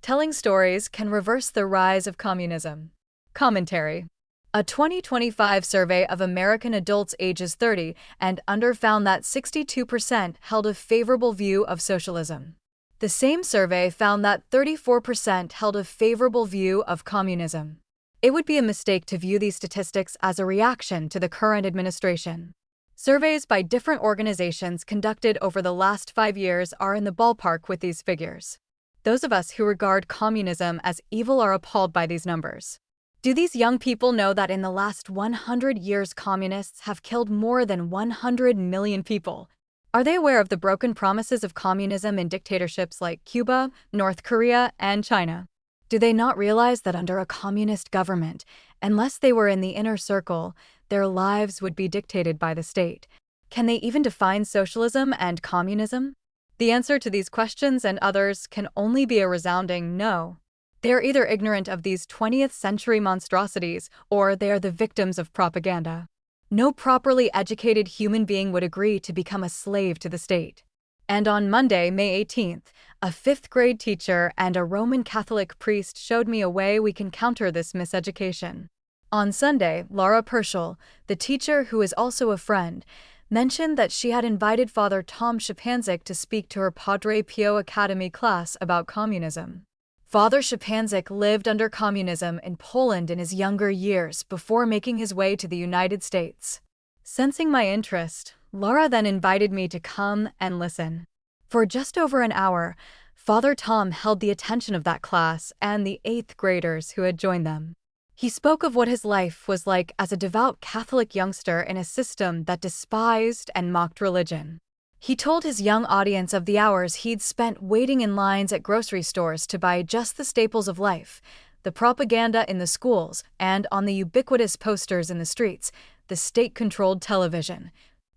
Telling stories can reverse the rise of communism. Commentary. A 2025 survey of American adults ages 30 and under found that 62% held a favorable view of socialism. The same survey found that 34% held a favorable view of communism. It would be a mistake to view these statistics as a reaction to the current administration. Surveys by different organizations conducted over the last 5 years are in the ballpark with these figures. Those of us who regard communism as evil are appalled by these numbers. Do these young people know that in the last 100 years communists have killed more than 100 million people? Are they aware of the broken promises of communism in dictatorships like Cuba, North Korea, and China? Do they not realize that under a communist government, unless they were in the inner circle, their lives would be dictated by the state? Can they even define socialism and communism? The answer to these questions and others can only be a resounding no. They are either ignorant of these 20th century monstrosities, or they are the victims of propaganda. No properly educated human being would agree to become a slave to the state. And on Monday, May 18th, a 5th grade teacher and a Roman Catholic priest showed me a way we can counter this miseducation. On Sunday, Laura Pershel, the teacher who is also a friend, mentioned that she had invited Father Tom Shapanzik to speak to her Padre Pio Academy class about communism. Father Shapanzik lived under communism in Poland in his younger years before making his way to the United States. Sensing my interest, Laura then invited me to come and listen. For just over an hour, Father Tom held the attention of that class and the 8th graders who had joined them. He spoke of what his life was like as a devout Catholic youngster in a system that despised and mocked religion. He told his young audience of the hours he'd spent waiting in lines at grocery stores to buy just the staples of life, the propaganda in the schools, and on the ubiquitous posters in the streets, the state-controlled television,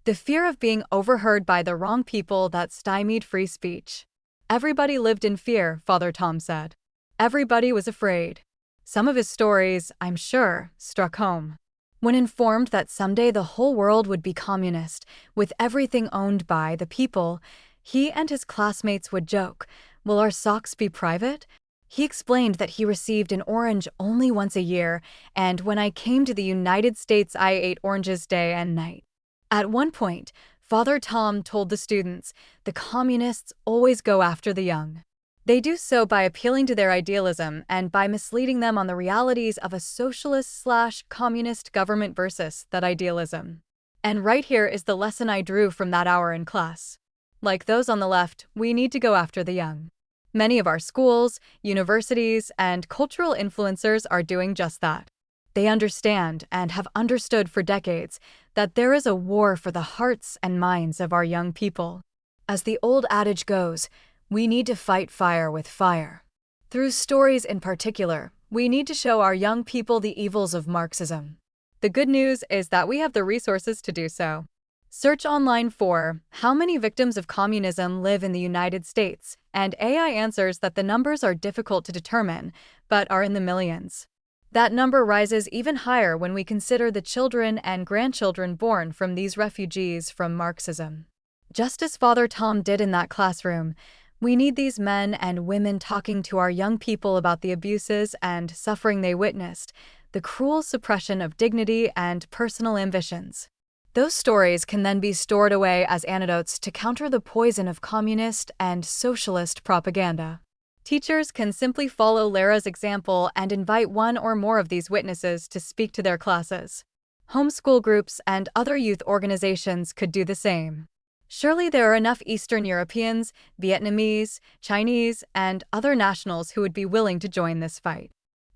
the fear of being overheard by the wrong people that stymied free speech. Everybody lived in fear, Father Tom said. Everybody was afraid. Some of his stories, I'm sure, struck home. When informed that someday the whole world would be communist, with everything owned by the people, he and his classmates would joke, "Will our socks be private?" He explained that he received an orange only once a year, and when I came to the United States I ate oranges day and night. At one point, Father Tom told the students, "The communists always go after the young. They do so by appealing to their idealism and by misleading them on the realities of a socialist/communist government versus that idealism." And right here is the lesson I drew from that hour in class. Like those on the left, we need to go after the young. Many of our schools, universities, and cultural influencers are doing just that. They understand, and have understood for decades, that there is a war for the hearts and minds of our young people. As the old adage goes, we need to fight fire with fire. Through stories in particular, we need to show our young people the evils of Marxism. The good news is that we have the resources to do so. Search online for "How many victims of communism live in the United States?" and AI answers that the numbers are difficult to determine, but are in the millions. That number rises even higher when we consider the children and grandchildren born from these refugees from Marxism. Just as Father Tom did in that classroom, we need these men and women talking to our young people about the abuses and suffering they witnessed, the cruel suppression of dignity and personal ambitions. Those stories can then be stored away as antidotes to counter the poison of communist and socialist propaganda. Teachers can simply follow Lara's example and invite one or more of these witnesses to speak to their classes. Homeschool groups and other youth organizations could do the same. Surely there are enough Eastern Europeans, Vietnamese, Chinese, and other nationals who would be willing to join this fight.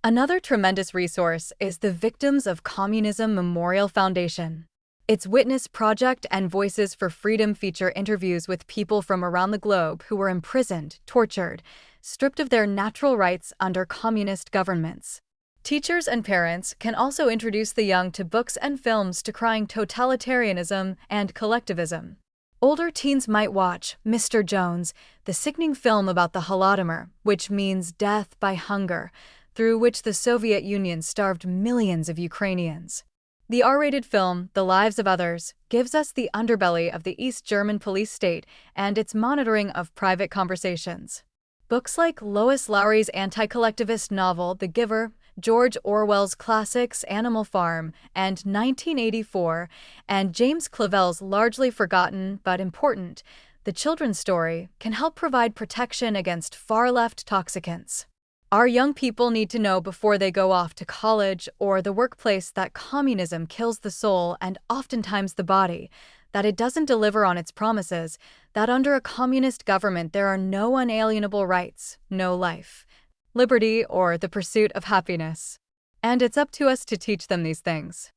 Another tremendous resource is the Victims of Communism Memorial Foundation. Its Witness Project and Voices for Freedom feature interviews with people from around the globe who were imprisoned, tortured, stripped of their natural rights under communist governments. Teachers and parents can also introduce the young to books and films decrying totalitarianism and collectivism. Older teens might watch Mr. Jones, the sickening film about the Holodomor, which means death by hunger, through which the Soviet Union starved millions of Ukrainians. The R-rated film, The Lives of Others, gives us the underbelly of the East German police state and its monitoring of private conversations. Books like Lois Lowry's anti-collectivist novel The Giver, George Orwell's classics Animal Farm and 1984, and James Clavell's largely forgotten but important The Children's Story can help provide protection against far-left toxicants. Our young people need to know before they go off to college or the workplace that communism kills the soul and oftentimes the body, that it doesn't deliver on its promises, that under a communist government there are no unalienable rights, no life, liberty, or the pursuit of happiness. And it's up to us to teach them these things.